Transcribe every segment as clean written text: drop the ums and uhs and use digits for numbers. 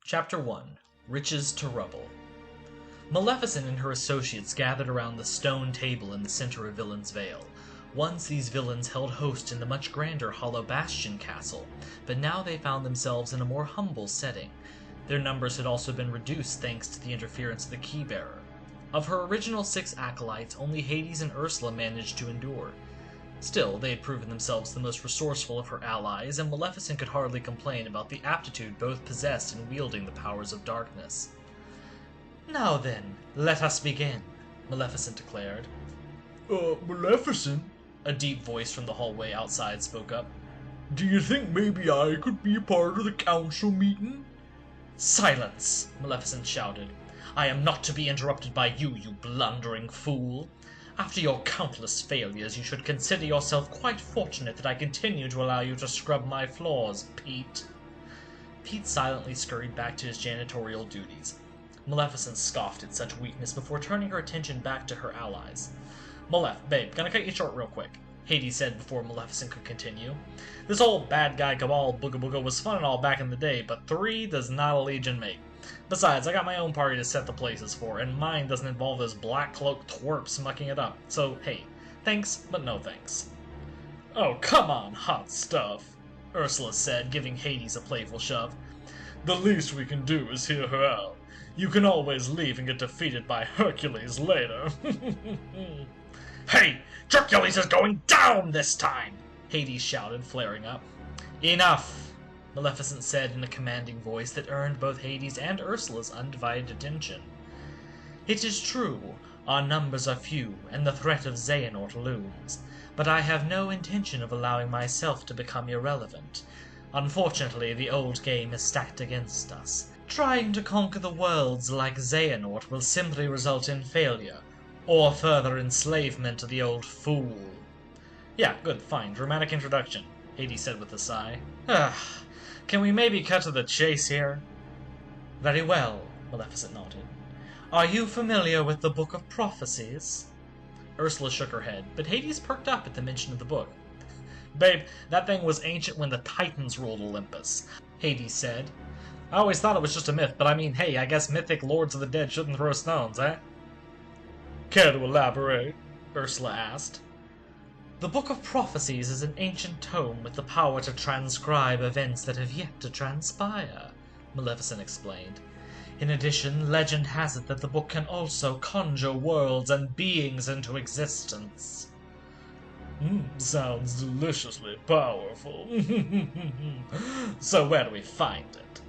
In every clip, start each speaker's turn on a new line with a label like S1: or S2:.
S1: Chapter 1 Riches to Rubble. Maleficent and her associates gathered around the stone table in the center of Villain's Vale. Once these villains held host in the much grander Hollow Bastion castle, but now they found themselves in a more humble setting. Their numbers had also been reduced thanks to the interference of the Keybearer. Of her original 6 acolytes, only Hades and Ursula managed to endure. Still, they had proven themselves the most resourceful of her allies, and Maleficent could hardly complain about the aptitude both possessed in wielding the powers of darkness. "Now then, let us begin," Maleficent declared.
S2: Maleficent?
S1: A deep voice from the hallway outside spoke up.
S2: Do you think maybe I could be a part of the council meeting?
S1: "Silence!" Maleficent shouted. "I am not to be interrupted by you, you blundering fool. After your countless failures, you should consider yourself quite fortunate that I continue to allow you to scrub my floors, Pete." Pete silently scurried back to his janitorial duties. Maleficent scoffed at such weakness before turning her attention back to her allies. "Malef, babe, gonna cut you short real quick," Hades said before Maleficent could continue. "This whole bad guy cabal booga booga was fun and all back in the day, but 3 does not a legion make. Besides, I got my own party to set the places for, and mine doesn't involve those black-cloaked twerps mucking it up. So, hey, thanks, but no thanks." "Oh, come on, hot stuff," Ursula said, giving Hades a playful shove. "The least we can do is hear her out. You can always leave and get defeated by Hercules later." "Hey, Hercules is going down this time!" Hades shouted, flaring up. "Enough!" Maleficent said in a commanding voice that earned both Hades and Ursula's undivided attention. "It is true, our numbers are few, and the threat of Xehanort looms, but I have no intention of allowing myself to become irrelevant. Unfortunately, the old game is stacked against us. Trying to conquer the worlds like Xehanort will simply result in failure, or further enslavement of the old fool." "Yeah, good, fine, dramatic introduction," Hades said with a sigh. "Can we maybe cut to the chase here?" "Very well," Maleficent nodded. "Are you familiar with the Book of Prophecies?" Ursula shook her head, but Hades perked up at the mention of the book. "Babe, that thing was ancient when the Titans ruled Olympus," Hades said. "I always thought it was just a myth, but I mean, hey, I guess mythic lords of the dead shouldn't throw stones, eh?"
S2: Care to elaborate?
S1: Ursula asked. "The Book of Prophecies is an ancient tome with the power to transcribe events that have yet to transpire," Maleficent explained. "In addition, legend has it that the book can also conjure worlds and beings into existence."
S2: Sounds deliciously powerful.
S1: "So where do we find it?"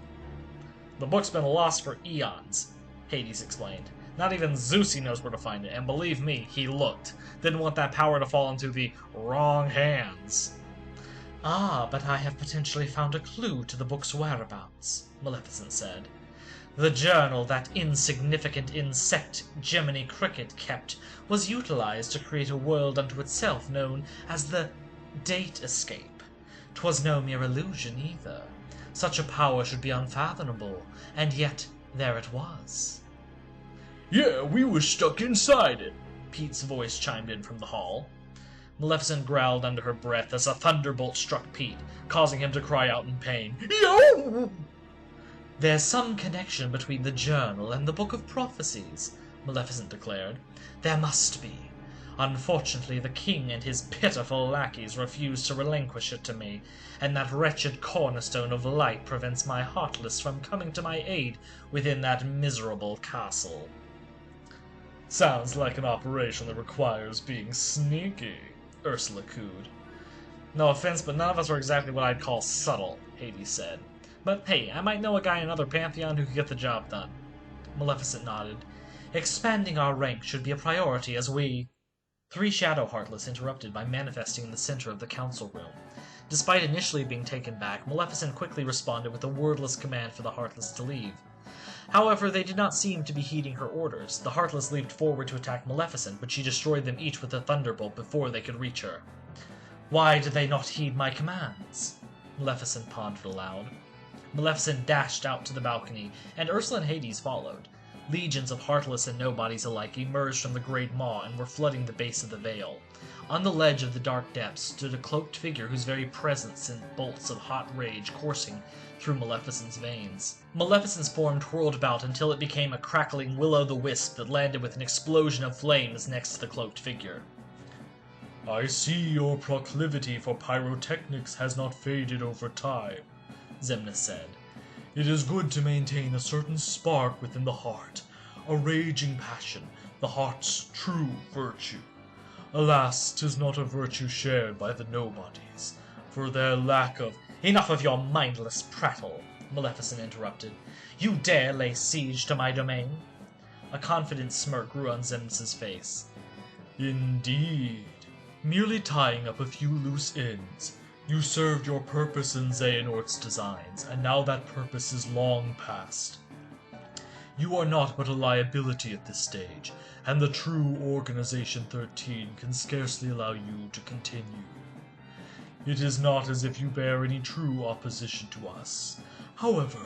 S1: "The book's been lost for eons," Hades explained. "Not even Zeus knows where to find it, and believe me, he looked. Didn't want that power to fall into the wrong hands." "Ah, but I have potentially found a clue to the book's whereabouts," Maleficent said. "The journal that insignificant insect, Jiminy Cricket, kept was utilized to create a world unto itself known as the Date Escape. 'Twas no mere illusion either. Such a power should be unfathomable, and yet there it was."
S2: "Yeah, we were stuck inside it,"
S1: Pete's voice chimed in from the hall. Maleficent growled under her breath as a thunderbolt struck Pete, causing him to cry out in pain. "Yo!" "There's some connection between the journal and the Book of Prophecies," Maleficent declared. "There must be. Unfortunately, the king and his pitiful lackeys refuse to relinquish it to me, and that wretched cornerstone of light prevents my heartless from coming to my aid within that miserable castle."
S2: "Sounds like an operation that requires being sneaky,"
S1: Ursula cooed. "No offense, but none of us are exactly what I'd call subtle," Hades said. "But hey, I might know a guy in another pantheon who could get the job done." Maleficent nodded. "Expanding our rank should be a priority as we—" 3 Shadow Heartless interrupted by manifesting in the center of the council room. Despite initially being taken back, Maleficent quickly responded with a wordless command for the Heartless to leave. However, they did not seem to be heeding her orders. The Heartless leaped forward to attack Maleficent, but she destroyed them each with a thunderbolt before they could reach her. "Why did they not heed my commands?" Maleficent pondered aloud. Maleficent dashed out to the balcony, and Ursula and Hades followed. Legions of heartless and nobodies alike emerged from the great maw and were flooding the base of the veil. On the ledge of the dark depths stood a cloaked figure whose very presence sent bolts of hot rage coursing through Maleficent's veins. Maleficent's form twirled about until it became a crackling will-o'-the-wisp that landed with an explosion of flames next to the cloaked figure.
S2: "I see your proclivity for pyrotechnics has not faded over time," Xemnas said. "It is good to maintain a certain spark within the heart, a raging passion, the heart's true virtue. Alas, 'tis not a virtue shared by the nobodies, for their lack of—"
S1: "Enough of your mindless prattle," Maleficent interrupted. "You dare lay siege to my domain?" A confident smirk grew on Xemnas' face.
S2: "Indeed. Merely tying up a few loose ends. You served your purpose in Xehanort's designs, and now that purpose is long past. You are not but a liability at this stage, and the true Organization 13 can scarcely allow you to continue. It is not as if you bear any true opposition to us. However,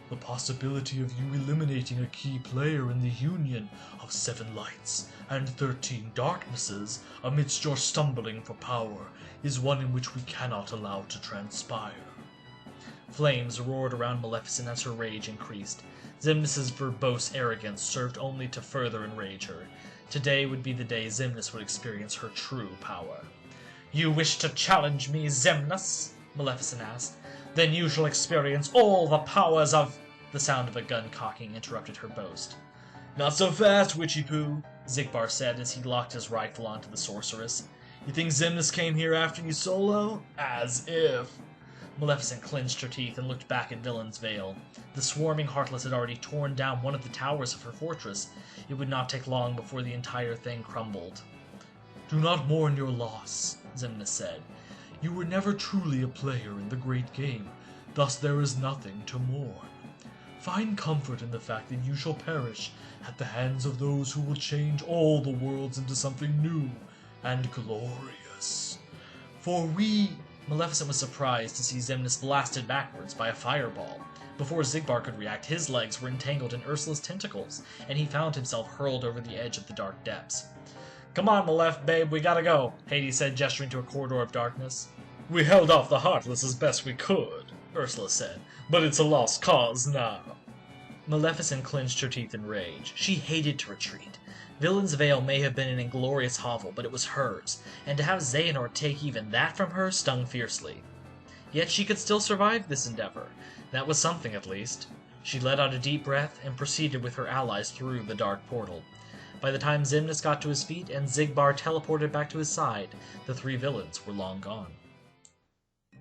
S2: the possibility of you eliminating a key player in the union of 7 lights and 13 darknesses amidst your stumbling for power is one in which we cannot allow to transpire."
S1: Flames roared around Maleficent as her rage increased. Xemnas' verbose arrogance served only to further enrage her. Today would be the day Xemnas would experience her true power. "You wish to challenge me, Xemnas?" Maleficent asked. "Then you shall experience all the powers of—" The sound of a gun cocking interrupted her boast. "Not so fast, Witchy-Poo," Xigbar said as he locked his rifle onto the sorceress. "You think Xemnas came here after you solo? As if!" Maleficent clenched her teeth and looked back at Villain's Vale. The swarming Heartless had already torn down one of the towers of her fortress. It would not take long before the entire thing crumbled.
S2: "Do not mourn your loss," Xemnas said. "You were never truly a player in the great game, thus there is nothing to mourn. Find comfort in the fact that you shall perish at the hands of those who will change all the worlds into something new and glorious. For we—"
S1: Maleficent was surprised to see Xemnas blasted backwards by a fireball. Before Xigbar could react, his legs were entangled in Ursula's tentacles, and he found himself hurled over the edge of the dark depths. "Come on, Malef, babe, we gotta go," Hades said, gesturing to a corridor of darkness.
S2: "We held off the Heartless as best we could," Ursula said, "but it's a lost cause now."
S1: Maleficent clenched her teeth in rage. She hated to retreat. Villain's Vale may have been an inglorious hovel, but it was hers, and to have Xehanort take even that from her stung fiercely. Yet she could still survive this endeavor. That was something, at least. She let out a deep breath and proceeded with her allies through the dark portal. By the time Xemnas got to his feet and Xigbar teleported back to his side, the 3 villains were long gone.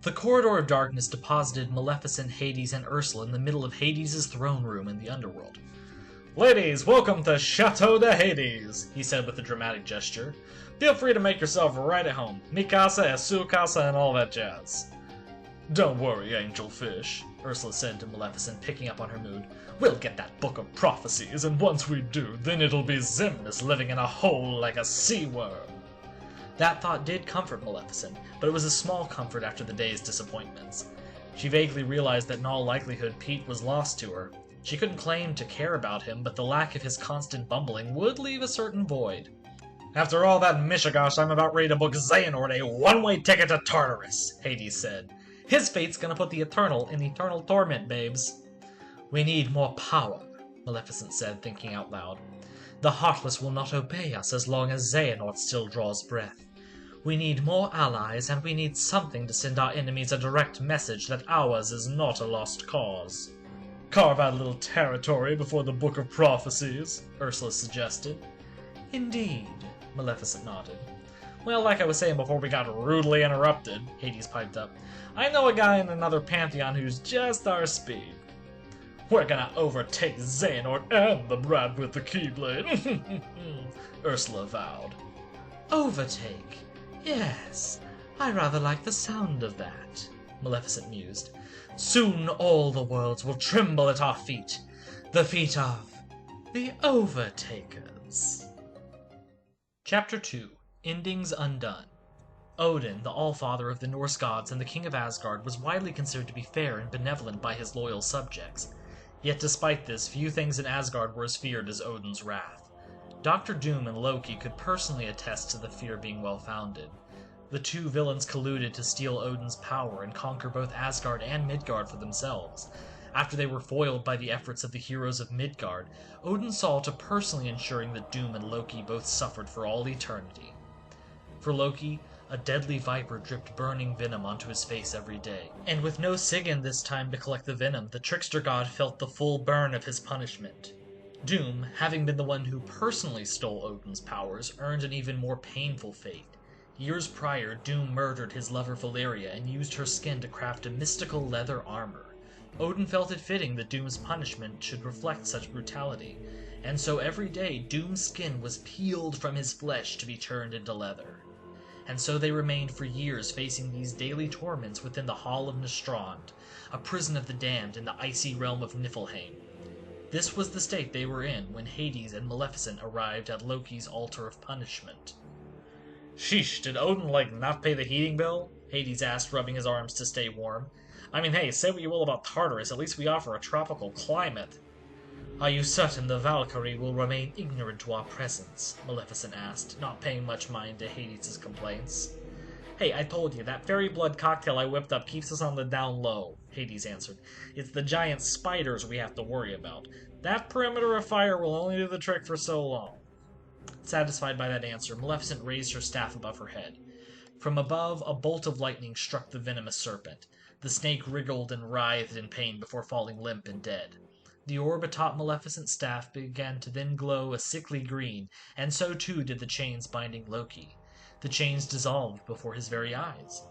S1: The corridor of darkness deposited Maleficent, Hades, and Ursula in the middle of Hades' throne room in the underworld.
S2: "Ladies, welcome to Chateau de Hades," he said with a dramatic gesture. "Feel free to make yourself right at home. Mi casa es su casa and all that jazz." "Don't worry, Angel Fish," Ursula said to Maleficent, picking up on her mood. "We'll get that book of prophecies, and once we do, then it'll be Xemnas living in a hole like a sea worm."
S1: That thought did comfort Maleficent, but it was a small comfort after the day's disappointments. She vaguely realized that in all likelihood Pete was lost to her. She couldn't claim to care about him, but the lack of his constant bumbling would leave a certain void.
S2: "After all that mishigosh, I'm about ready to book Xehanort a one-way ticket to Tartarus," Hades said.
S1: "His fate's gonna put the Eternal in eternal torment, babes." "We need more power," Maleficent said, thinking out loud. "The Heartless will not obey us as long as Xehanort still draws breath. We need more allies, and we need something to send our enemies a direct message that ours is not a lost cause."
S2: "Carve out a little territory before the Book of Prophecies,"
S1: Ursula suggested. "Indeed," Maleficent nodded. "Well, like I was saying before we got rudely interrupted," Hades piped up, "I know a guy in another pantheon who's just our speed."
S2: "We're gonna overtake Xehanort and the brat with the Keyblade," Ursula vowed.
S1: "Overtake? Yes, I rather like the sound of that," Maleficent mused. "Soon all the worlds will tremble at our feet, the feet of the Overtakers." Chapter 2 Endings Undone. Odin, the Allfather of the Norse gods and the King of Asgard, was widely considered to be fair and benevolent by his loyal subjects. Yet despite this, few things in Asgard were as feared as Odin's wrath. Dr. Doom and Loki could personally attest to the fear being well-founded. The two villains colluded to steal Odin's power and conquer both Asgard and Midgard for themselves. After they were foiled by the efforts of the heroes of Midgard, Odin saw to personally ensuring that Doom and Loki both suffered for all eternity. For Loki, a deadly viper dripped burning venom onto his face every day. And with no Sigyn this time to collect the venom, the trickster god felt the full burn of his punishment. Doom, having been the one who personally stole Odin's powers, earned an even more painful fate. Years prior, Doom murdered his lover Valeria and used her skin to craft a mystical leather armor. Odin felt it fitting that Doom's punishment should reflect such brutality, and so every day Doom's skin was peeled from his flesh to be turned into leather. And so they remained for years facing these daily torments within the Hall of Nastrand, a prison of the damned in the icy realm of Niflheim. This was the state they were in when Hades and Maleficent arrived at Loki's altar of punishment.
S2: Sheesh, did Odin, not pay the heating bill? Hades asked, rubbing his arms to stay warm. I mean, hey, say what you will about Tartarus, at least we offer a tropical climate.
S1: Are you certain the Valkyrie will remain ignorant to our presence? Maleficent asked, not paying much mind to Hades' complaints.
S2: Hey, I told you, that fairy blood cocktail I whipped up keeps us on the down low, Hades answered. It's the giant spiders we have to worry about. That perimeter of fire will only do the trick for so long.
S1: Satisfied by that answer, Maleficent raised her staff above her head. From above, a bolt of lightning struck the venomous serpent. The snake wriggled and writhed in pain before falling limp and dead. The orb atop Maleficent's staff began to then glow a sickly green, and so too did the chains binding Loki. The chains dissolved before his very eyes.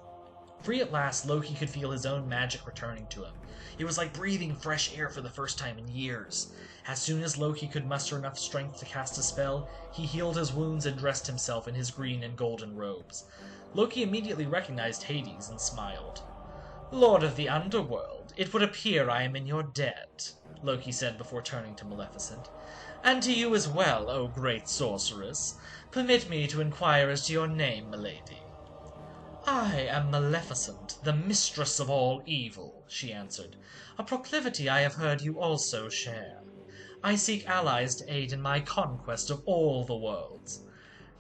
S1: Free at last, Loki could feel his own magic returning to him. It was like breathing fresh air for the first time in years. As soon as Loki could muster enough strength to cast a spell, he healed his wounds and dressed himself in his green and golden robes. Loki immediately recognized Hades and smiled.
S2: Lord of the Underworld, it would appear I am in your debt, Loki said before turning to Maleficent. And to you as well, O great sorceress. Permit me to inquire as to your name, milady. I am Maleficent, the mistress of all evil, she answered, a proclivity I have heard you also share. I seek allies to aid in my conquest of all the worlds.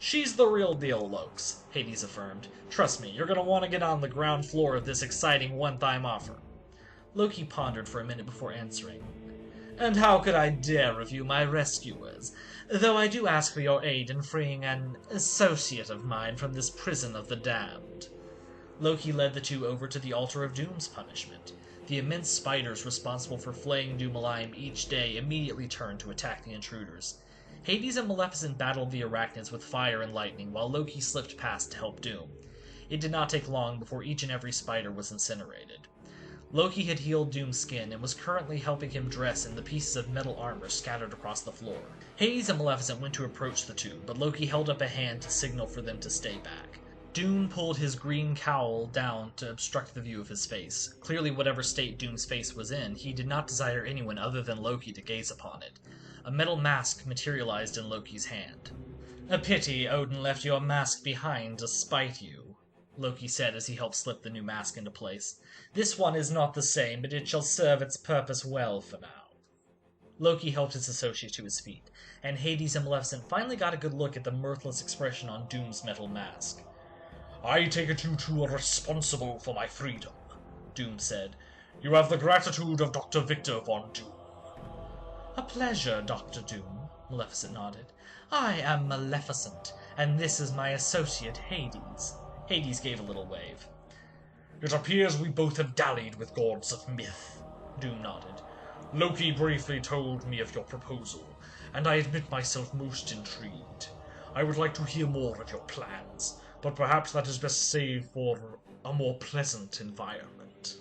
S1: She's the real deal, Lokes, Hades affirmed. Trust me, you're going to want to get on the ground floor of this exciting one-time offer.
S2: Loki pondered for a minute before answering.
S1: And how could I dare review my rescuers, though I do ask for your aid in freeing an associate of mine from this prison of the damned.
S2: Loki led the two over to the altar of Doom's punishment. The immense spiders responsible for flaying Doom alive each day immediately turned to attack the intruders. Hades and Maleficent battled the arachnids with fire and lightning, while Loki slipped past to help Doom. It did not take long before each and every spider was incinerated. Loki had healed Doom's skin and was currently helping him dress in the pieces of metal armor scattered across the floor. Hades and Maleficent went to approach the two, but Loki held up a hand to signal for them to stay back. Doom pulled his green cowl down to obstruct the view of his face. Clearly, whatever state Doom's face was in, he did not desire anyone other than Loki to gaze upon it. A metal mask materialized in Loki's hand.
S1: A pity Odin left your mask behind to spite you, Loki said as he helped slip the new mask into place. This one is not the same, but it shall serve its purpose well for now.
S2: Loki helped his associate to his feet, and Hades and Maleficent finally got a good look at the mirthless expression on Doom's metal mask.
S3: I take it you two are responsible for my freedom, Doom said. You have the gratitude of Dr. Victor von Doom.
S1: A pleasure, Dr. Doom, Maleficent nodded. I am Maleficent, and this is my associate Hades. Hades gave a little wave.
S3: It appears we both have dallied with gods of myth, Doom nodded. Loki briefly told me of your proposal, and I admit myself most intrigued. I would like to hear more of your plans, but perhaps that is best saved for a more pleasant environment.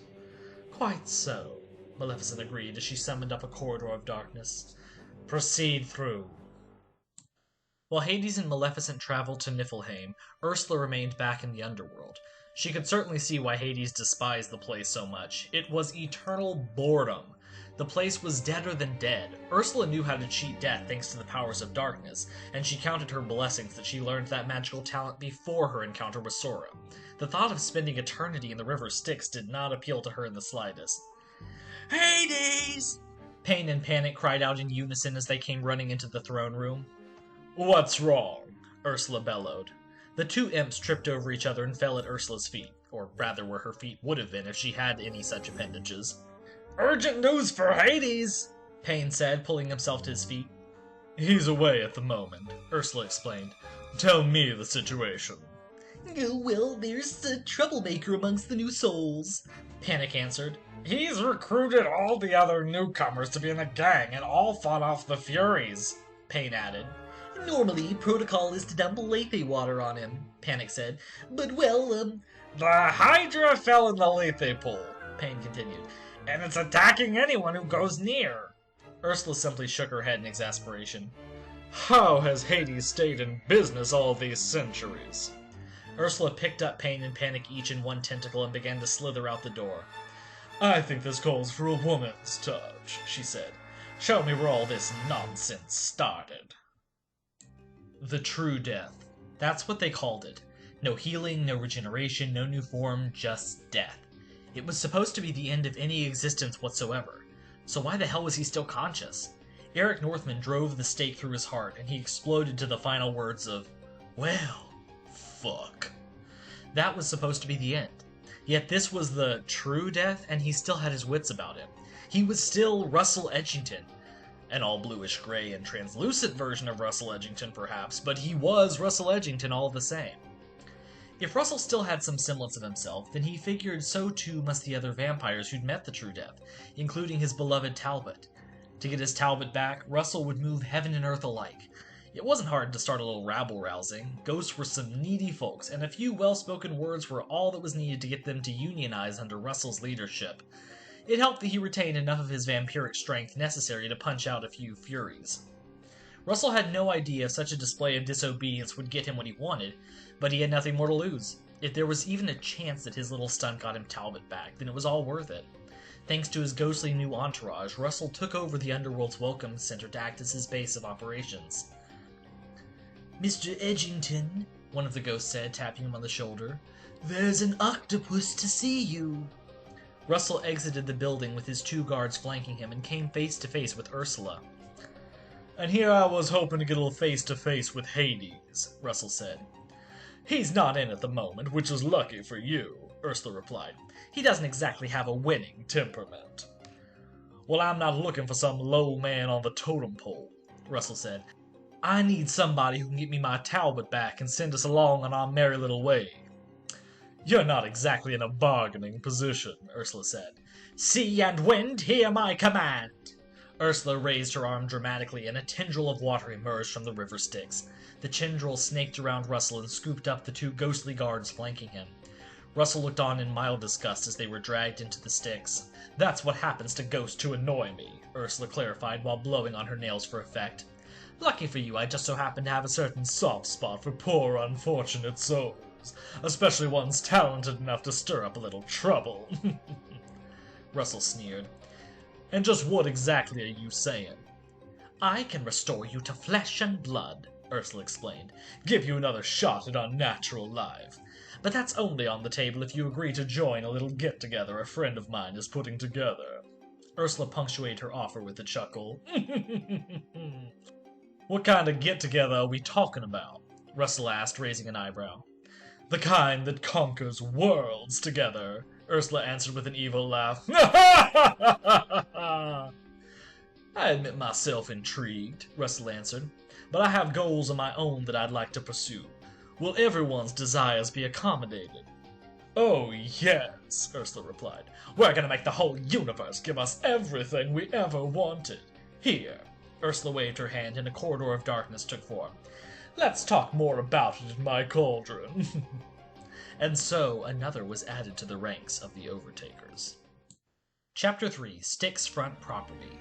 S1: Quite so, Maleficent agreed as she summoned up a corridor of darkness.
S3: Proceed through.
S2: While Hades and Maleficent traveled to Niflheim, Ursula remained back in the underworld. She could certainly see why Hades despised the place so much. It was eternal boredom. The place was deader than dead. Ursula knew how to cheat death thanks to the powers of darkness, and she counted her blessings that she learned that magical talent before her encounter with Sora. The thought of spending eternity in the river Styx did not appeal to her in the slightest.
S1: Hades! Pain and Panic cried out in unison as they came running into the throne room.
S3: "What's wrong?"
S1: Ursula bellowed. The two imps tripped over each other and fell at Ursula's feet, or rather where her feet would have been if she had any such appendages.
S3: "Urgent news for Hades!"
S1: Pain said, pulling himself to his feet.
S2: "He's away at the moment," Ursula explained. "Tell me the situation."
S1: "Oh, well, there's a troublemaker amongst the new souls," Panic answered.
S3: "He's recruited all the other newcomers to be in the gang and all fought off the Furies,"
S1: Pain added. "Normally, protocol is to dump Lethe water on him," Panic said. "But, well,
S3: "The Hydra fell in the Lethe pool,"
S1: Pain continued.
S3: "and it's attacking anyone who goes near."
S1: Ursula simply shook her head in exasperation.
S2: "How has Hades stayed in business all these centuries?"
S1: Ursula picked up Pain and Panic each in one tentacle and began to slither out the door.
S2: "I think this calls for a woman's touch," she said.
S1: "Show me where all this nonsense started." The true death. That's what they called it. No healing, no regeneration, no new form, just death. It was supposed to be the end of any existence whatsoever. So why the hell was he still conscious? Eric Northman drove the stake through his heart, and he exploded to the final words of, "Well, fuck." That was supposed to be the end. Yet this was the true death, and he still had his wits about him. He was still Russell Edgington. An all bluish-gray and translucent version of Russell Edgington, perhaps, but he was Russell Edgington all the same. If Russell still had some semblance of himself, then he figured so too must the other vampires who'd met the true death, including his beloved Talbot. To get his Talbot back, Russell would move heaven and earth alike. It wasn't hard to start a little rabble-rousing. Ghosts were some needy folks, and a few well-spoken words were all that was needed to get them to unionize under Russell's leadership. It helped that he retained enough of his vampiric strength necessary to punch out a few Furies. Russell had no idea if such a display of disobedience would get him what he wanted, but he had nothing more to lose. If there was even a chance that his little stunt got him Talbot back, then it was all worth it. Thanks to his ghostly new entourage, Russell took over the Underworld's Welcome Center to act as his base of operations. "Mr. Edgington," one of the ghosts said, tapping him on the shoulder, "there's an octopus to see you." Russell exited the building with his two guards flanking him and came face to face with Ursula.
S2: "And here I was hoping to get a little face-to-face with Hades," Russell said.
S3: "He's not in at the moment, which is lucky for you," Ursula replied.
S1: "He doesn't exactly have a winning temperament."
S3: "Well, I'm not looking for some low man on the totem pole," Russell said.
S1: "I need somebody who can get me my Talbot back and send us along on our merry little way."
S3: "You're not exactly in a bargaining position," Ursula said.
S1: "Sea and wind, hear my command!" Ursula raised her arm dramatically, and a tendril of water emerged from the river Styx. The tendril snaked around Russell and scooped up the two ghostly guards flanking him. Russell looked on in mild disgust as they were dragged into the Styx.
S3: "That's what happens to ghosts who annoy me," Ursula clarified while blowing on her nails for effect.
S1: "Lucky for you, I just so happen to have a certain
S3: soft spot for poor unfortunate souls, especially ones talented enough to stir up a little trouble."
S1: Russell sneered.
S3: "And just what exactly are you saying?"
S1: "I can restore you to flesh and blood," Ursula explained.
S3: "Give you another shot at unnatural life. But that's only on the table if you agree to join a little get-together a friend of mine is putting together."
S1: Ursula punctuated her offer with a chuckle.
S3: "What kind of get-together are we talking about?"
S1: Russell asked, raising an eyebrow.
S3: "The kind that conquers worlds together," Ursula answered with an evil laugh. "I admit myself intrigued," Russell answered, "but I have goals of my own that I'd like to pursue. Will everyone's desires be accommodated?" "Oh, yes," Ursula replied. "We're gonna make the whole universe give us everything we ever wanted. Here." Ursula waved her hand, and a corridor of darkness took form. "Let's talk more about it in my cauldron."
S1: And so another was added to the ranks of the Overtakers. Chapter 3: Styx Front Property.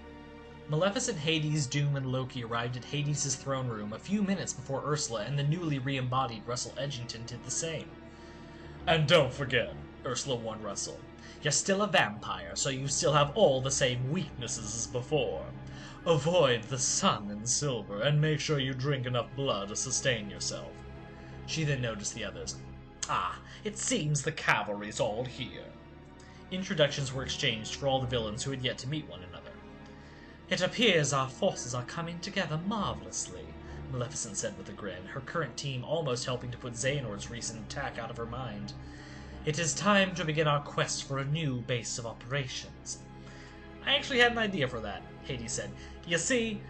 S1: Maleficent, Hades, Doom, and Loki arrived at Hades' throne room a few minutes before Ursula and the newly re-embodied Russell Edgington did the same.
S3: "And don't forget," Ursula warned Russell, "you're still a vampire, so you still have all the same weaknesses as before. Avoid the sun and silver, and make sure you drink enough blood to sustain yourself."
S1: She then noticed the others.
S3: "Ah, it seems the cavalry's all here."
S1: Introductions were exchanged for all the villains who had yet to meet one another. It appears our forces are coming together marvelously, Maleficent said with a grin, her current team almost helping to put Xehanort's recent attack out of her mind. It is time to begin our quest for a new base of operations. I actually had an idea for that, Hades said. You see...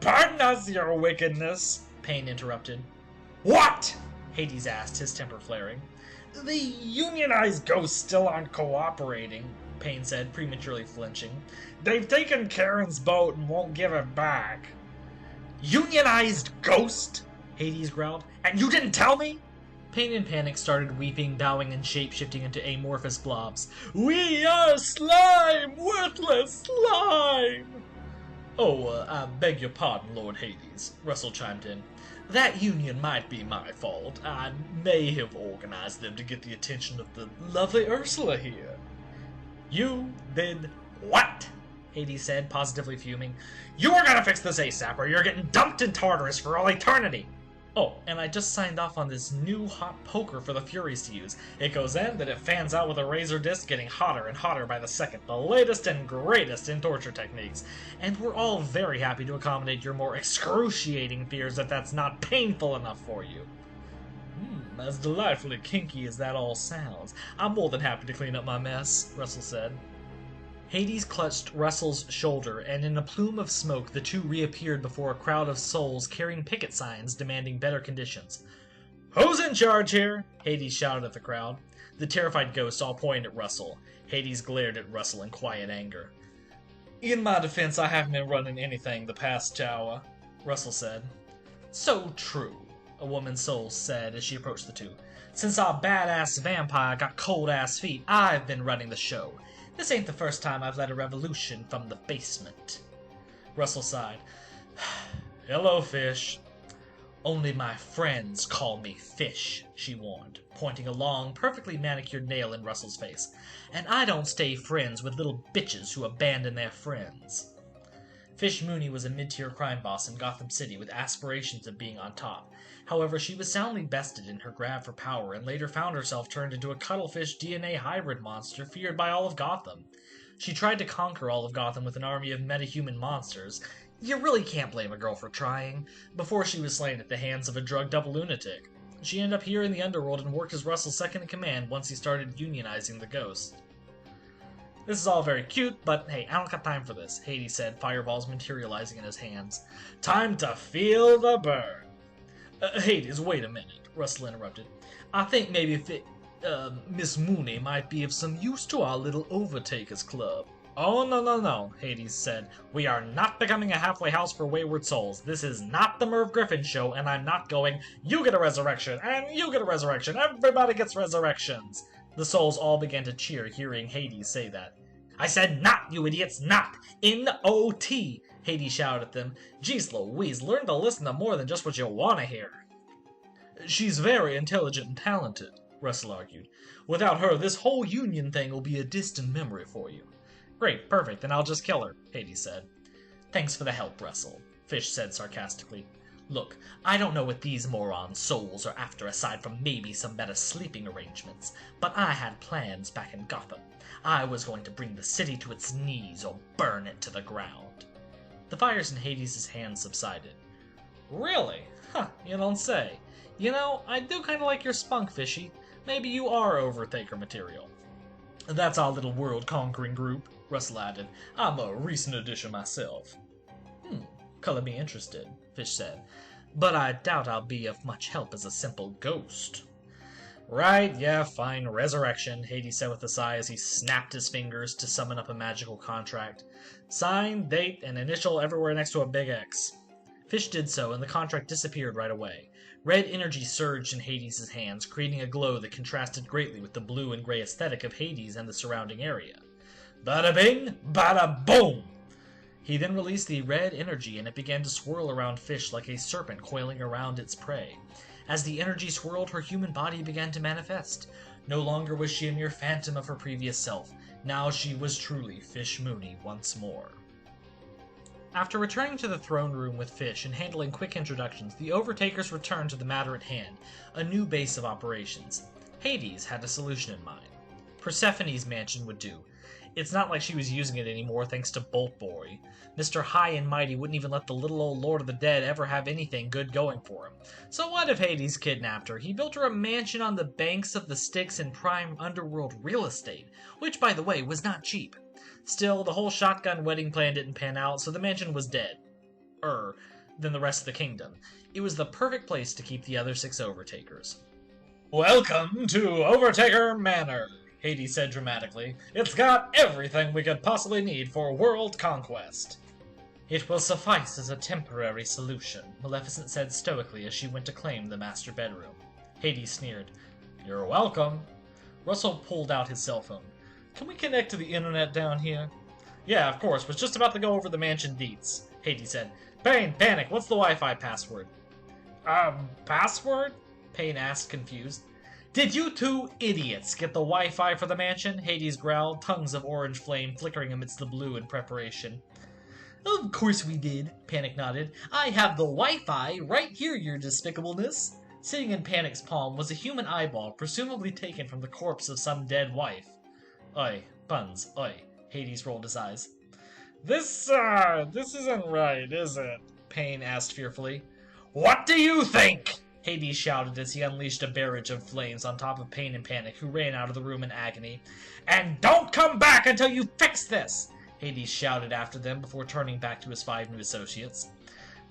S3: Pardon us, your wickedness,
S1: Pain interrupted.
S3: What?
S1: Hades asked, his temper flaring.
S3: The unionized ghosts still aren't cooperating,
S1: Pain said, prematurely flinching.
S3: They've taken Karen's boat and won't give it back. Unionized ghost?
S1: Hades growled.
S3: And you didn't tell me?
S1: Pain in panic started weeping, bowing, and shape-shifting into amorphous blobs.
S3: We are slime! Worthless slime!
S1: Oh, I beg your pardon, Lord Hades, Russell chimed in. That union might be my fault. I may have organized them to get the attention of the lovely Ursula here.
S3: You did what?
S1: Hades said, positively fuming.
S3: You are gonna fix this ASAP or you're getting dumped in Tartarus for all eternity!
S1: Oh, and I just signed off on this new hot poker for the Furies to use. It goes in, then it fans out with a razor disc, getting hotter and hotter by the second. The latest and greatest in torture techniques. And we're all very happy to accommodate your more excruciating fears if that's not painful enough for you. As delightfully kinky as that all sounds, I'm more than happy to clean up my mess, Russell said. Hades clutched Russell's shoulder, and in a plume of smoke the two reappeared before a crowd of souls carrying picket signs demanding better conditions. Who's in charge here? Hades shouted at the crowd. The terrified ghosts all pointed at Russell. Hades glared at Russell in quiet anger. In my defense, I haven't been running anything the past hour, Russell said. So true, a woman's soul said as she approached the two. Since our badass vampire got cold-ass feet, I've been running the show. This ain't the first time I've led a revolution from the basement. Russell sighed. Hello, Fish. Only my friends call me Fish, she warned, pointing a long, perfectly manicured nail in Russell's face. And I don't stay friends with little bitches who abandon their friends. Fish Mooney was a mid-tier crime boss in Gotham City with aspirations of being on top. However, she was soundly bested in her grab for power and later found herself turned into a cuttlefish DNA hybrid monster feared by all of Gotham. She tried to conquer all of Gotham with an army of metahuman monsters. You really can't blame a girl for trying. Before she was slain at the hands of a drugged-up lunatic. She ended up here in the underworld and worked as Russell's second-in-command once he started unionizing the ghosts. This is all very cute, but hey, I don't got time for this, Hades said, fireballs materializing in his hands. Time to feel the burn. Hades, wait a minute, Russell interrupted. I think maybe Miss Mooney might be of some use to our little Overtakers Club. Oh, no, Hades said. We are not becoming a halfway house for wayward souls. This is not the Merv Griffin show, and I'm not going, you get a resurrection, and you get a resurrection, everybody gets resurrections. The souls all began to cheer, hearing Hades say that. I said not, you idiots, not! N-O-T! Hades shouted at them. Jeez Louise, learn to listen to more than just what you want to hear. She's very intelligent and talented, Russell argued. Without her, this whole union thing will be a distant memory for you. Great, perfect, then I'll just kill her, Hades said. Thanks for the help, Russell, Fish said sarcastically. Look, I don't know what these moron souls are after aside from maybe some better sleeping arrangements, but I had plans back in Gotham. I was going to bring the city to its knees or burn it to the ground. The fires in Hades' hands subsided. Really? Huh, you don't say. You know, I do kind of like your spunk, Fishy. Maybe you are Overtaker material. That's our little world-conquering group, Russell added. I'm a recent addition myself. Color me interested, Fish said. But I doubt I'll be of much help as a simple ghost. Right, yeah, fine, resurrection, Hades said with a sigh as he snapped his fingers to summon up a magical contract. Sign, date, and initial everywhere next to a big X. Fish did so, and the contract disappeared right away. Red energy surged in Hades' hands, creating a glow that contrasted greatly with the blue and gray aesthetic of Hades and the surrounding area. Bada bing, bada boom! He then released the red energy, and it began to swirl around Fish like a serpent coiling around its prey. As the energy swirled, her human body began to manifest. No longer was she a mere phantom of her previous self. Now she was truly Fish Mooney once more. After returning to the throne room with Fish and handling quick introductions, the Overtakers returned to the matter at hand, a new base of operations. Hades had a solution in mind. Persephone's mansion would do. It's not like she was using it anymore thanks to Bolt Boy. Mr. High and Mighty wouldn't even let the little old Lord of the Dead ever have anything good going for him. So what if Hades kidnapped her? He built her a mansion on the banks of the Styx in prime underworld real estate, which, by the way, was not cheap. Still, the whole shotgun wedding plan didn't pan out, so the mansion was dead. Than the rest of the kingdom. It was the perfect place to keep the other 6 Overtakers.
S3: Welcome to Overtaker Manor, Hades said dramatically. It's got everything we could possibly need for world conquest.
S1: It will suffice as a temporary solution, Maleficent said stoically as she went to claim the master bedroom. Hades sneered.
S3: You're welcome.
S1: Russell pulled out his cell phone.
S3: Can we connect to the internet down here?
S1: Yeah, of course. Was just about to go over the mansion deets, Hades said. Payne, panic, what's the Wi-Fi password?
S3: Password?
S1: Payne asked, confused. Did you 2 idiots get the Wi-Fi for the mansion? Hades growled, tongues of orange flame flickering amidst the blue in preparation. Of course we did, Panic nodded. I have the Wi-Fi right here, your despicableness. Sitting in Panic's palm was a human eyeball, presumably taken from the corpse of some dead wife. Oi, Buns, oi. Hades rolled his eyes.
S3: This isn't right, is it?
S1: Payne asked fearfully.
S3: What do you think?
S1: Hades shouted as he unleashed a barrage of flames on top of Payne and Panic, who ran out of the room in agony.
S3: And don't come back until you fix this!
S1: Hades shouted after them before turning back to his 5 new associates.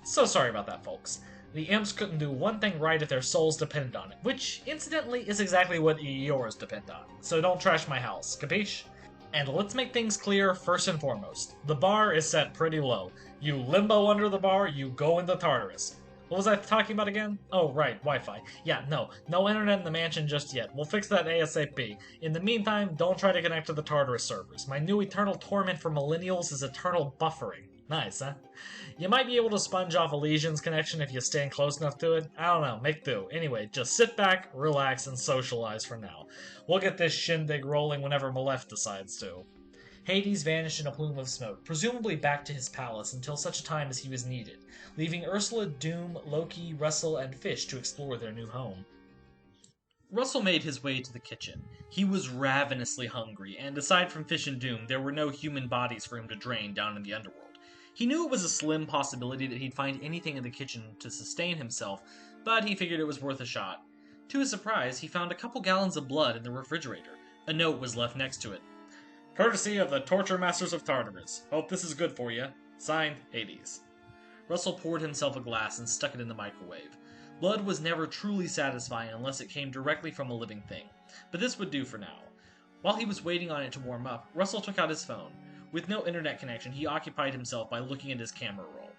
S1: So sorry about that, folks. The imps couldn't do one thing right if their souls depended on it, which, incidentally, is exactly what yours depend on. So don't trash my house, capiche? And let's make things clear first and foremost. The bar is set pretty low. You limbo under the bar, you go into Tartarus. What was I talking about again? Oh, right, Wi-Fi. Yeah, no internet in the mansion just yet. We'll fix that ASAP. In the meantime, don't try to connect to the Tartarus servers. My new eternal torment for millennials is eternal buffering. Nice, huh? You might be able to sponge off Elysian's connection if you stand close enough to it. I don't know, make do. Anyway, just sit back, relax, and socialize for now. We'll get this shindig rolling whenever Malef decides to. Hades vanished in a plume of smoke, presumably back to his palace until such a time as he was needed, leaving Ursula, Doom, Loki, Russell, and Fish to explore their new home. Russell made his way to the kitchen. He was ravenously hungry, and aside from Fish and Doom, there were no human bodies for him to drain down in the underworld. He knew it was a slim possibility that he'd find anything in the kitchen to sustain himself, but he figured it was worth a shot. To his surprise, he found a couple gallons of blood in the refrigerator. A note was left next to it. Courtesy of the Torture Masters of Tartarus. Hope this is good for you. Signed, Hades. Russell poured himself a glass and stuck it in the microwave. Blood was never truly satisfying unless it came directly from a living thing, but this would do for now. While he was waiting on it to warm up, Russell took out his phone. With no internet connection, he occupied himself by looking at his camera roll.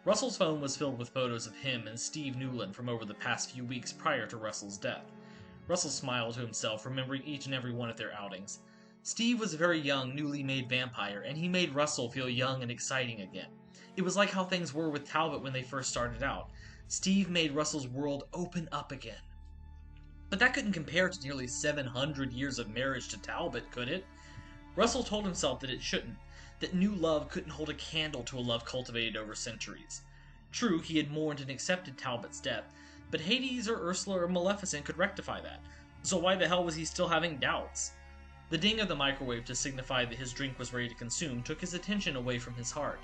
S1: Russell's phone was filled with photos of him and Steve Newland from over the past few weeks prior to Russell's death. Russell smiled to himself, remembering each and every one of their outings. Steve was a very young, newly made vampire, and he made Russell feel young and exciting again. It was like how things were with Talbot when they first started out. Steve made Russell's world open up again. But that couldn't compare to nearly 700 years of marriage to Talbot, could it? Russell told himself that it shouldn't, that new love couldn't hold a candle to a love cultivated over centuries. True, he had mourned and accepted Talbot's death, but Hades or Ursula or Maleficent could rectify that. So why the hell was he still having doubts? The ding of the microwave to signify that his drink was ready to consume took his attention away from his heart.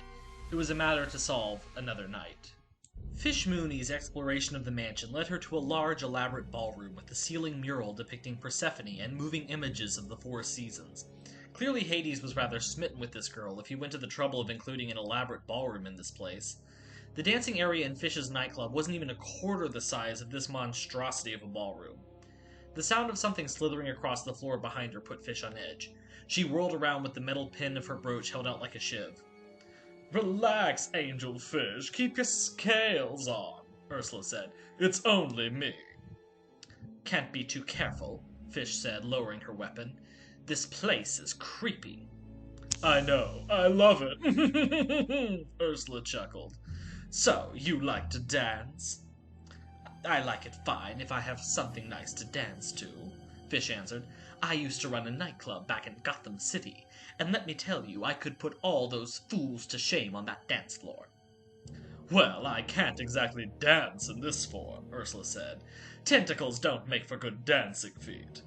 S1: It was a matter to solve another night. Fish Mooney's exploration of the mansion led her to a large, elaborate ballroom with a ceiling mural depicting Persephone and moving images of the 4 seasons. Clearly Hades was rather smitten with this girl if he went to the trouble of including an elaborate ballroom in this place. The dancing area in Fish's nightclub wasn't even a quarter the size of this monstrosity of a ballroom. The sound of something slithering across the floor behind her put Fish on edge. She whirled around with the metal pin of her brooch held out like a shiv.
S3: Relax, Angel Fish. Keep your scales on, Ursula said. It's only me.
S1: Can't be too careful, Fish said, lowering her weapon. This place is creepy.
S3: I know. I love it.
S1: Ursula chuckled. So, you like to dance? I like it fine if I have something nice to dance to, Fish answered. I used to run a nightclub back in Gotham City, and let me tell you, I could put all those fools to shame on that dance floor.
S3: Well, I can't exactly dance in this form, Ursula said. Tentacles don't make for good dancing feet.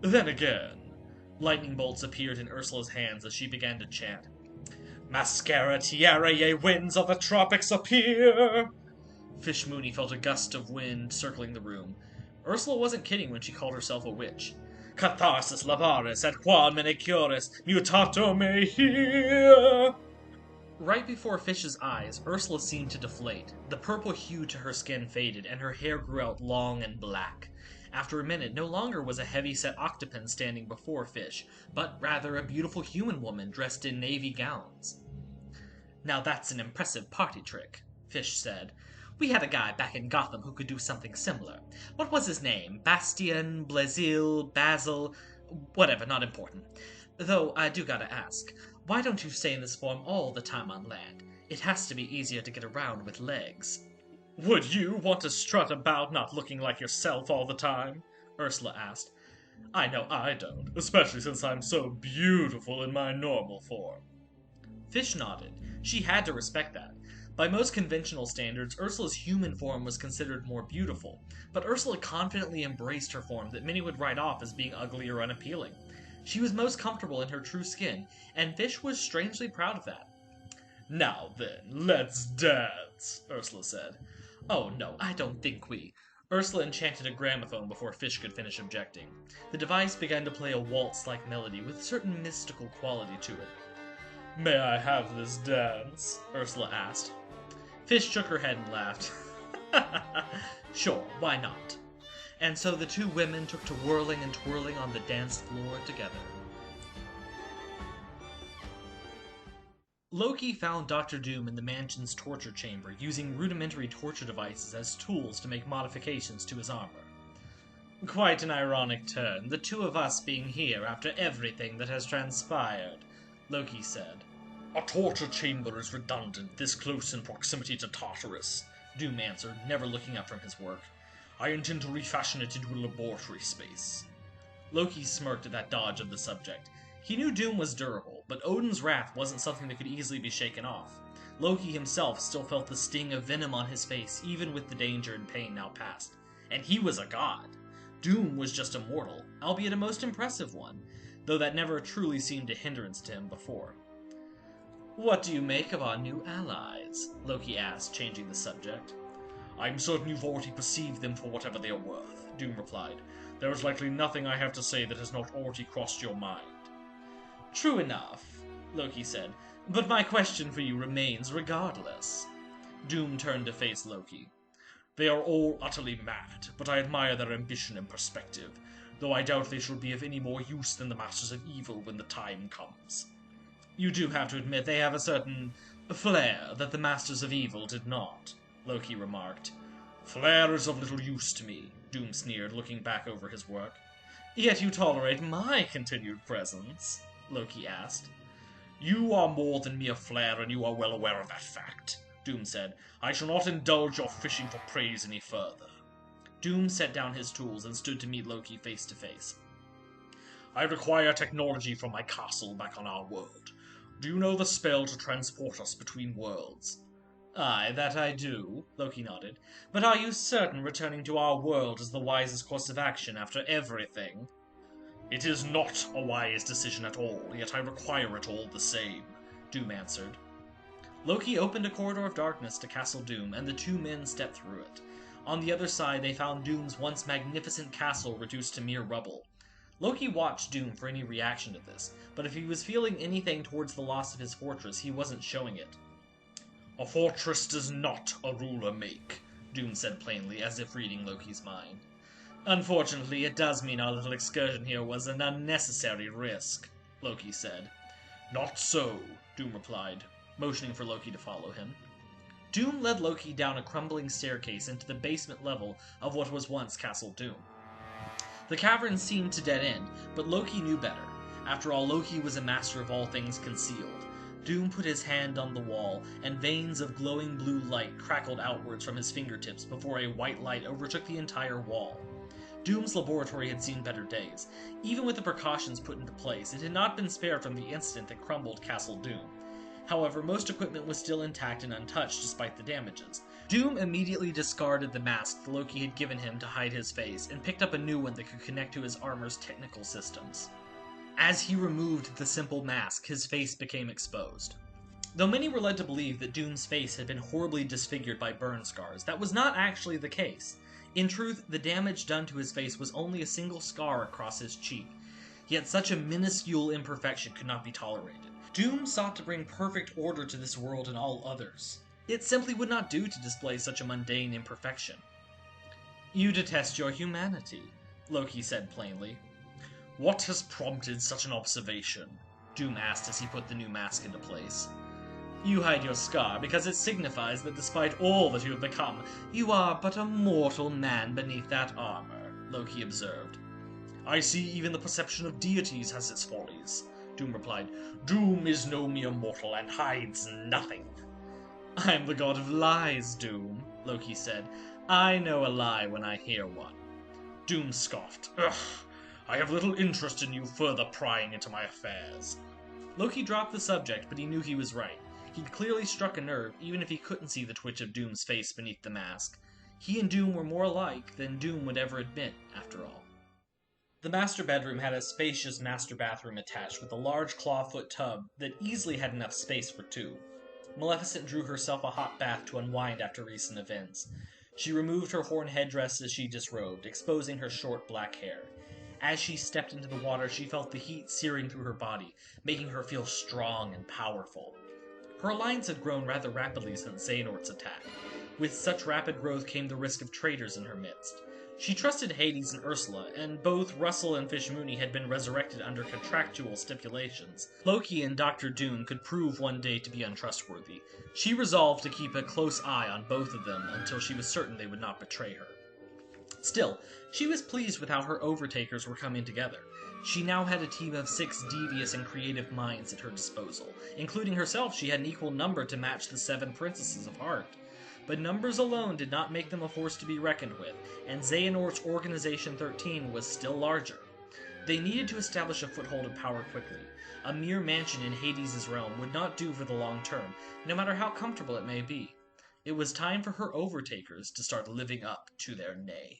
S3: Then again,
S1: Lightning bolts appeared in Ursula's hands as she began to chant. Mascara, tiara, ye winds of the tropics appear! Fish Mooney felt a gust of wind circling the room. Ursula wasn't kidding when she called herself a witch. Catharsis lavaris et quam manicurus mutato me here! Right before Fish's eyes, Ursula seemed to deflate. The purple hue to her skin faded, and her hair grew out long and black. After a minute, no longer was a heavy-set octopus standing before Fish, but rather a beautiful human woman dressed in navy gowns. Now that's an impressive party trick, Fish said. We had a guy back in Gotham who could do something similar. What was his name? Bastian, Basil, whatever, not important. Though I do gotta ask, why don't you stay in this form all the time on land? It has to be easier to get around with legs. Would you want to strut about not looking like yourself all the time? Ursula asked. I know I don't, especially since I'm so beautiful in my normal form. Fish nodded. She had to respect that. By most conventional standards, Ursula's human form was considered more beautiful, but Ursula confidently embraced her form that many would write off as being ugly or unappealing. She was most comfortable in her true skin, and Fish was strangely proud of that. Now then, let's dance, Ursula said. Oh no, I don't think we... Ursula enchanted a gramophone before Fish could finish objecting. The device began to play a waltz-like melody with a certain mystical quality to it. May I have this dance? Ursula asked. Fish shook her head and laughed. Sure, why not? And so the two women took to whirling and twirling on the dance floor together. Loki found Dr. Doom in the mansion's torture chamber, using rudimentary torture devices as tools to make modifications to his armor. Quite an ironic turn, the two of us being here after everything that has transpired, Loki said. A torture chamber is redundant, this close in proximity to Tartarus, Doom answered, never looking up from his work. I intend to refashion it into a laboratory space. Loki smirked at that dodge of the subject. He knew Doom was durable, but Odin's wrath wasn't something that could easily be shaken off. Loki himself still felt the sting of venom on his face, even with the danger and pain now past. And he was a god. Doom was just a mortal, albeit a most impressive one, though that never truly seemed a hindrance to him before. What do you make of our new allies? Loki asked, changing the subject. I'm certain you've already perceived them for whatever they are worth, Doom replied. There is likely nothing I have to say that has not already crossed your mind. True enough, Loki said, but my question for you remains regardless. Doom turned to face Loki. They are all utterly mad, but I admire their ambition and perspective, though I doubt they shall be of any more use than the Masters of Evil when the time comes. You do have to admit they have a certain flair that the Masters of Evil did not, Loki remarked. Flair is of little use to me, Doom sneered, looking back over his work. Yet you tolerate my continued presence, Loki asked. You are more than mere flair, and you are well aware of that fact, Doom said. I shall not indulge your fishing for praise any further. Doom set down his tools and stood to meet Loki face to face. I require technology from my castle back on our world. Do you know the spell to transport us between worlds? Aye, that I do, Loki nodded. But are you certain returning to our world is the wisest course of action after everything? It is not a wise decision at all, yet I require it all the same, Doom answered. Loki opened a corridor of darkness to Castle Doom, and the two men stepped through it. On the other side, they found Doom's once magnificent castle reduced to mere rubble. Loki watched Doom for any reaction to this, but if he was feeling anything towards the loss of his fortress, he wasn't showing it. A fortress does not a ruler make, Doom said plainly, as if reading Loki's mind. Unfortunately, it does mean our little excursion here was an unnecessary risk, Loki said. Not so, Doom replied, motioning for Loki to follow him. Doom led Loki down a crumbling staircase into the basement level of what was once Castle Doom. The cavern seemed to dead end, but Loki knew better. After all, Loki was a master of all things concealed. Doom put his hand on the wall, and veins of glowing blue light crackled outwards from his fingertips before a white light overtook the entire wall. Doom's laboratory had seen better days. Even with the precautions put into place, it had not been spared from the incident that crumbled Castle Doom. However, most equipment was still intact and untouched despite the damages. Doom immediately discarded the mask Loki had given him to hide his face, and picked up a new one that could connect to his armor's technical systems. As he removed the simple mask, his face became exposed. Though many were led to believe that Doom's face had been horribly disfigured by burn scars, that was not actually the case. In truth, the damage done to his face was only a single scar across his cheek. Yet such a minuscule imperfection could not be tolerated. Doom sought to bring perfect order to this world and all others. It simply would not do to display such a mundane imperfection. "You detest your humanity," Loki said plainly.
S2: What has prompted such an observation?
S1: Doom asked as he put the new mask into place. "You hide your scar because it signifies that despite all that you have become, you are but a mortal man beneath that armor," Loki observed.
S2: I see even the perception of deities has its follies, Doom replied. Doom is no mere mortal and hides nothing.
S1: "I am the god of lies, Doom," Loki said. "I know a lie when I hear one."
S2: Doom scoffed. Ugh, I have little interest in you further prying into my affairs.
S1: Loki dropped the subject, but he knew he was right. He'd clearly struck a nerve, even if he couldn't see the twitch of Doom's face beneath the mask. He and Doom were more alike than Doom would ever admit, after all. The master bedroom had a spacious master bathroom attached with a large clawfoot tub that easily had enough space for two. Maleficent drew herself a hot bath to unwind after recent events. She removed her horn headdress as she disrobed, exposing her short black hair. As she stepped into the water, she felt the heat searing through her body, making her feel strong and powerful. Her alliance had grown rather rapidly since Xehanort's attack. With such rapid growth came the risk of traitors in her midst. She trusted Hades and Ursula, and both Russell and Fish Mooney had been resurrected under contractual stipulations. Loki and Dr. Doom could prove one day to be untrustworthy. She resolved to keep a close eye on both of them until she was certain they would not betray her. Still, she was pleased with how her overtakers were coming together. She now had a team of 6 devious and creative minds at her disposal. Including herself, she had an equal number to match the 7 princesses of Heart. But numbers alone did not make them a force to be reckoned with, and Xehanort's Organization 13 was still larger. They needed to establish a foothold of power quickly. A mere mansion in Hades' realm would not do for the long term, no matter how comfortable it may be. It was time for her overtakers to start living up to their name.